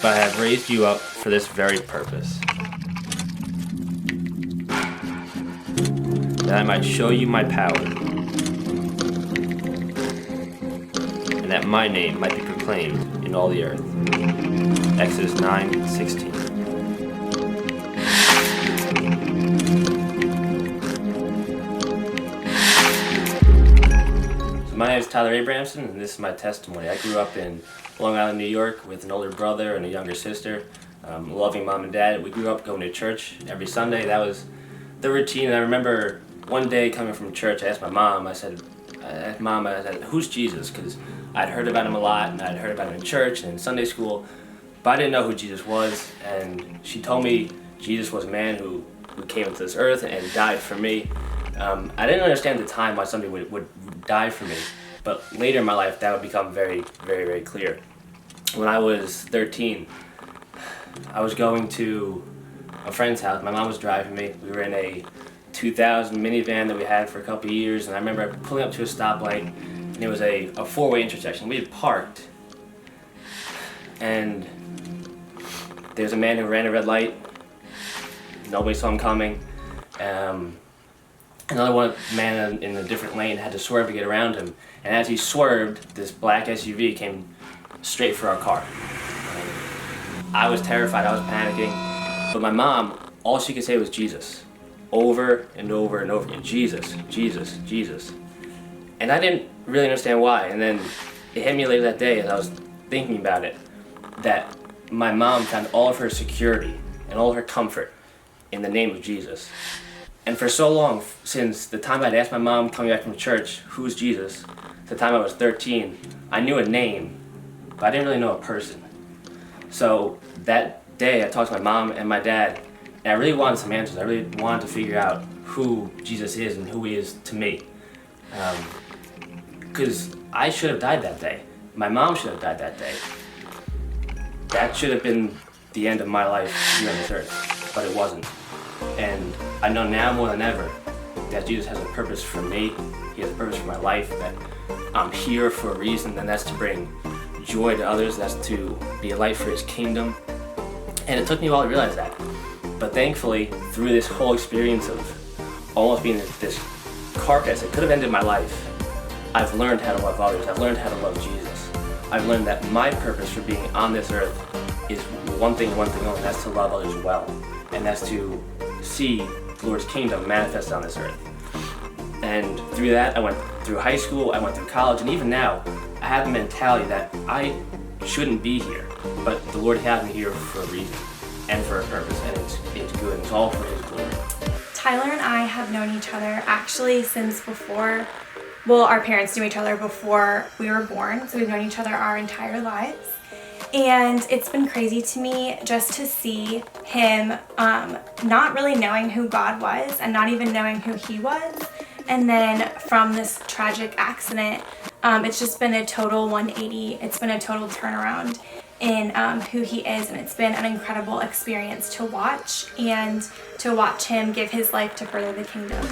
but I have raised you up for this very purpose, that I might show you my power, and that my name might be proclaimed in all the earth. Exodus 9:16. My name is Tyler Abrahamson, and this is my testimony. I grew up in Long Island, New York, with an older brother and a younger sister. Loving mom and dad. We grew up going to church every Sunday. That was the routine. And I remember one day coming from church, I asked my mom, I said, who's Jesus? Because I'd heard about him a lot, and I'd heard about him in church and in Sunday school, but I didn't know who Jesus was. And she told me Jesus was a man who came into this earth and died for me. I didn't understand at the time why somebody would die for me, but later in my life that would become very, very, very clear. When I was 13, I was going to a friend's house. My mom was driving me. We were in a 2000 minivan that we had for a couple of years, and I remember pulling up to a stoplight, and it was a four-way intersection. We had parked, and there's a man who ran a red light. Nobody saw him coming. Another man in a different lane had to swerve to get around him, and as he swerved, this black SUV came straight for our car. I was terrified, I was panicking, but my mom, all she could say was Jesus, over and over and over again, Jesus, Jesus, Jesus. And I didn't really understand why, and then it hit me later that day as I was thinking about it, that my mom found all of her security and all of her comfort in the name of Jesus. And for so long, since the time I'd asked my mom coming back from church, who's Jesus, to the time I was 13, I knew a name, but I didn't really know a person. So that day I talked to my mom and my dad, and I really wanted some answers. I really wanted to figure out who Jesus is and who he is to me. Because I should have died that day. My mom should have died that day. That should have been the end of my life here on this earth, but it wasn't. And I know now more than ever that Jesus has a purpose for me. He has a purpose for my life, that I'm here for a reason, and that's to bring joy to others. That's to be a light for his kingdom. And it took me a while to realize that. But thankfully, through this whole experience of almost being this carcass that could have ended my life, I've learned how to love others. I've learned how to love Jesus. I've learned that my purpose for being on this earth is one thing only, and that's to love others well. And that's to see the Lord's kingdom manifest on this earth. And through that, I went through high school, I went through college, and even now, I have the mentality that I shouldn't be here, but the Lord has me here for a reason and for a purpose, and it's good, and it's all for his glory. Tyler and I have known each other actually since before, well, our parents knew each other before we were born, so we've known each other our entire lives. And it's been crazy to me just to see him not really knowing who God was and not even knowing who he was. And then from this tragic accident, it's just been a total 180. It's been a total turnaround in who he is. And it's been an incredible experience to watch and to watch him give his life to further the kingdom.